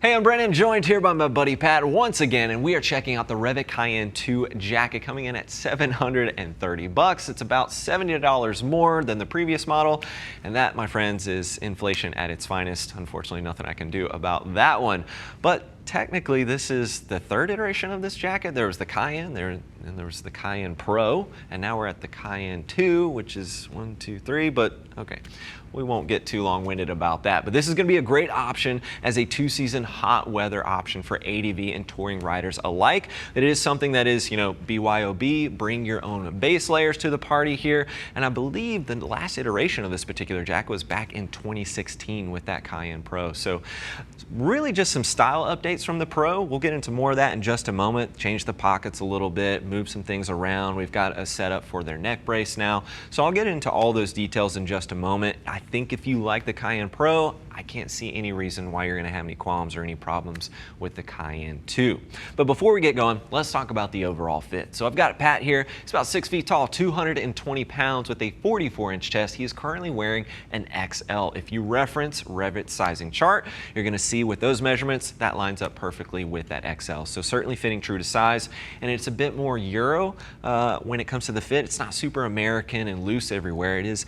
Hey, I'm Brandon, joined here by my buddy Pat once again, and we are checking out the REV'IT Cayenne 2 jacket coming in at $730. It's about $70 more than the previous model, and that, my friends, is inflation at its finest. Unfortunately, nothing I can do about that one. But technically, this is the third iteration of this jacket. There was the Cayenne, and there was the Cayenne Pro, and now we're at the Cayenne 2, which is 1, 2, 3, but okay. We won't get too long-winded about that, but this is going to be a great option as a two-season hot weather option for ADV and touring riders alike. It is something that is, BYOB, bring your own base layers to the party here, and I believe the last iteration of this particular jacket was back in 2016 with that Cayenne Pro. So really just some style updates from the Pro. We'll get into more of that in just a moment. Change the pockets a little bit, move some things around. We've got a setup for their neck brace now. So I'll get into all those details in just a moment. I think if you like the Cayenne Pro, I can't see any reason why you're going to have any qualms or any problems with the Cayenne 2. But before we get going, let's talk about the overall fit. So I've got Pat here. He's about 6 feet tall, 220 pounds with a 44-inch chest. He is currently wearing an XL. If you reference REV'IT's sizing chart, you're going to see with those measurements, that lines up perfectly with that XL. So certainly fitting true to size, and it's a bit more Euro when it comes to the fit. It's not super American and loose everywhere. It is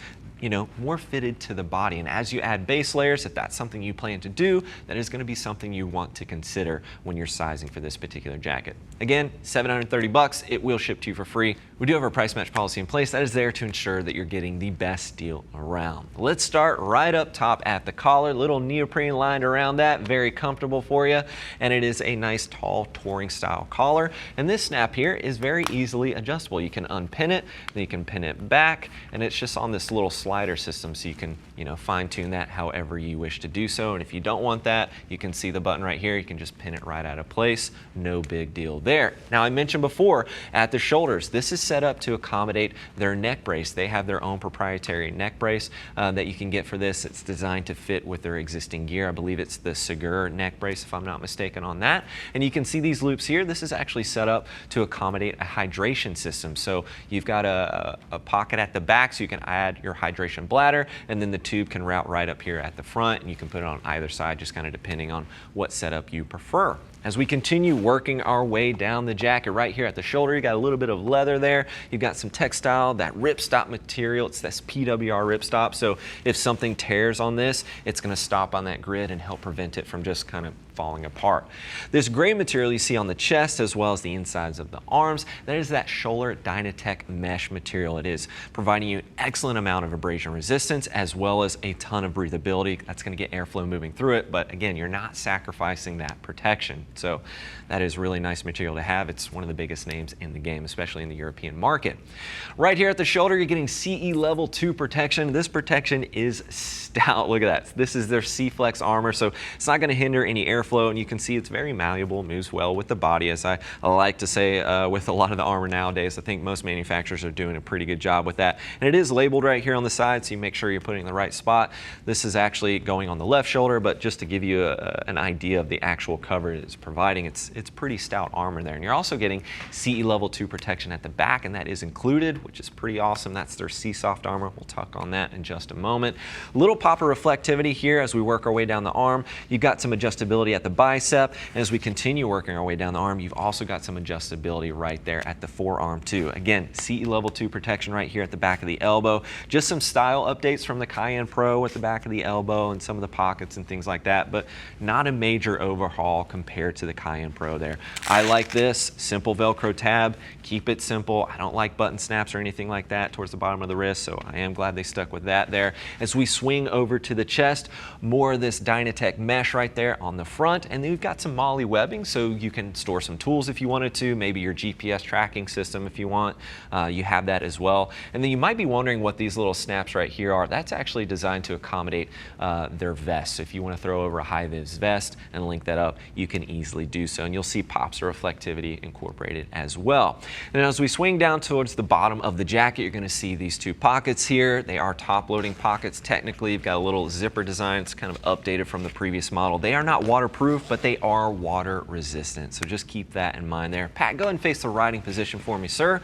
more fitted to the body. And as you add base layers, if that's something you plan to do, that is going to be something you want to consider when you're sizing for this particular jacket. Again, $730. It will ship to you for free. We do have our price match policy in place that is there to ensure that you're getting the best deal around. Let's start right up top at the collar. Little neoprene lined around that, very comfortable for you. And it is a nice tall touring style collar. And this snap here is very easily adjustable. You can unpin it, then you can pin it back, and it's just on this little slider system, so you can fine tune that however you wish to do so. And if you don't want that, you can see the button right here. You can just pin it right out of place. No big deal there. Now, I mentioned before at the shoulders, this is set up to accommodate their neck brace. They have their own proprietary neck brace that you can get for this. It's designed to fit with their existing gear. I believe it's the Schoeller neck brace, if I'm not mistaken on that. And you can see these loops here. This is actually set up to accommodate a hydration system. So you've got a pocket at the back so you can add your hydration bladder, and then the tube can route right up here at the front, and you can put it on either side, just kind of depending on what setup you prefer. As we continue working our way down the jacket, right here at the shoulder, you got a little bit of leather there. You've got some textile, that ripstop material. It's this PWR ripstop. So if something tears on this, it's going to stop on that grid and help prevent it from just kind of falling apart. This gray material you see on the chest as well as the insides of the arms, that is that Schoeller-dynatec mesh material. It is providing you an excellent amount of abrasion resistance as well as a ton of breathability. That's going to get airflow moving through it, but again, you're not sacrificing that protection. So that is really nice material to have. It's one of the biggest names in the game, especially in the European market. Right here at the shoulder, you're getting CE level 2 protection. This protection is stout. Look at that. This is their Seeflex armor, so it's not going to hinder any airflow, and you can see it's very malleable, moves well with the body. As I like to say with a lot of the armor nowadays, I think most manufacturers are doing a pretty good job with that. And it is labeled right here on the side, so you make sure you're putting it in the right spot. This is actually going on the left shoulder, but just to give you an idea of the actual cover it's providing, it's pretty stout armor there. And you're also getting CE level 2 protection at the back, and that is included, which is pretty awesome. That's their Seesoft armor. We'll talk on that in just a moment. Little pop of reflectivity here as we work our way down the arm. You've got some adjustability at the bicep, and as we continue working our way down the arm, you've also got some adjustability right there at the forearm too. Again, CE level 2 protection right here at the back of the elbow. Just some style updates from the Cayenne Pro at the back of the elbow and some of the pockets and things like that, but not a major overhaul compared to the Cayenne Pro there. I like this simple Velcro tab. Keep it simple. I don't like button snaps or anything like that towards the bottom of the wrist, so I am glad they stuck with that there. As we swing over to the chest, more of this Dynatec mesh right there on the front, and then we've got some MOLLE webbing, so you can store some tools if you wanted to, maybe your GPS tracking system if you want. You have that as well. And then you might be wondering what these little snaps right here are. That's actually designed to accommodate their vest. So if you want to throw over a high-vis vest and link that up, you can easily easily do so. And you'll see pops of reflectivity incorporated as well. And as we swing down towards the bottom of the jacket, you're going to see these two pockets here. They are top loading pockets. Technically, you've got a little zipper design. It's kind of updated from the previous model. They are not waterproof, but they are water resistant. So just keep that in mind there. Pat, go ahead and face the riding position for me, sir.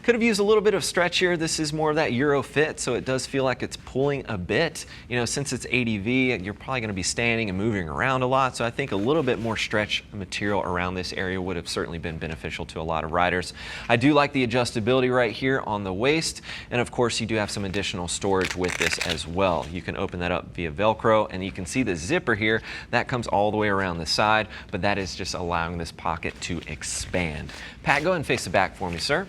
Could have used a little bit of stretch here. This is more of that Euro fit, so it does feel like it's pulling a bit. You know, since it's ADV, you're probably going to be standing and moving around a lot, so I think a little bit more stretch material around this area would have certainly been beneficial to a lot of riders. I do like the adjustability right here on the waist, and of course you do have some additional storage with this as well. You can open that up via Velcro, and you can see the zipper here. That comes all the way around the side, but that is just allowing this pocket to expand. Pat, go ahead and face the back for me, sir.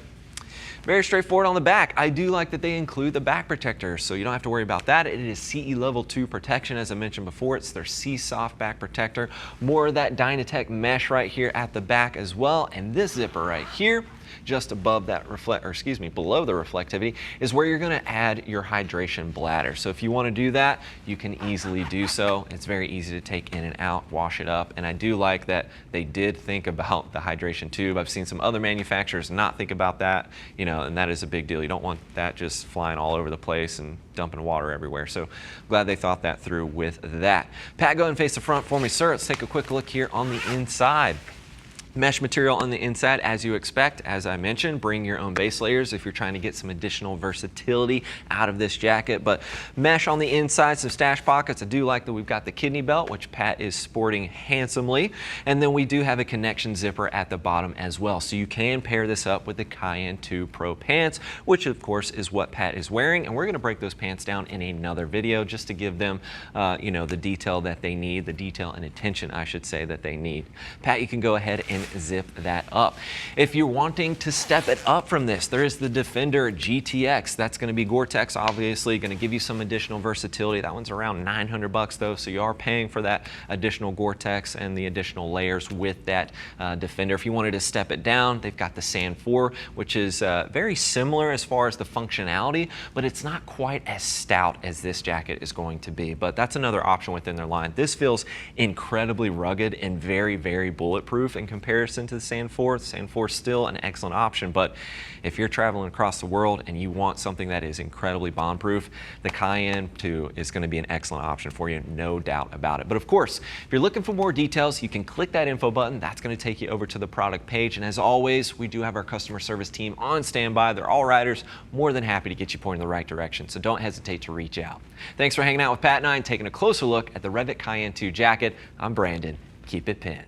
Very straightforward on the back. I do like that they include the back protector, so you don't have to worry about that. It is CE level 2 protection, as I mentioned before. It's their Seesoft back protector. More of that Dynatec mesh right here at the back as well. And this zipper right here, just above that below the reflectivity, is where you're going to add your hydration bladder. So if you want to do that, you can easily do so. It's very easy to take in and out, wash it up. And I do like that they did think about the hydration tube. I've seen some other manufacturers not think about that, you know, and that is a big deal. You don't want that just flying all over the place and dumping water everywhere. So glad they thought that through with that. Pat, go ahead and face the front for me, sir. Let's take a quick look here on the inside. Mesh material on the inside, as you expect. As I mentioned, bring your own base layers if you're trying to get some additional versatility out of this jacket. But mesh on the inside, some stash pockets. I do like that we've got the kidney belt, which Pat is sporting handsomely. And then we do have a connection zipper at the bottom as well. So you can pair this up with the Cayenne 2 Pro pants, which of course is what Pat is wearing. And we're going to break those pants down in another video just to give them, you know, the detail that they need, the detail and attention, I should say, that they need. Pat, you can go ahead and zip that up. If you're wanting to step it up from this, there is the Defender GTX. That's going to be Gore-Tex, obviously, going to give you some additional versatility. That one's around 900 bucks though, so you are paying for that additional Gore-Tex and the additional layers with that Defender. If you wanted to step it down, they've got the Sand 4, which is very similar as far as the functionality, but it's not quite as stout as this jacket is going to be. But that's another option within their line. This feels incredibly rugged and very, very bulletproof in comparison to the Sand 4. The Sand 4 is still an excellent option, but if you're traveling across the world and you want something that is incredibly bomb-proof, the Cayenne 2 is going to be an excellent option for you, no doubt about it. But of course, if you're looking for more details, you can click that info button. That's going to take you over to the product page. And as always, we do have our customer service team on standby. They're all riders, more than happy to get you pointed in the right direction. So don't hesitate to reach out. Thanks for hanging out with Pat and I and taking a closer look at the REV'IT Cayenne 2 jacket. I'm Brandon. Keep it pinned.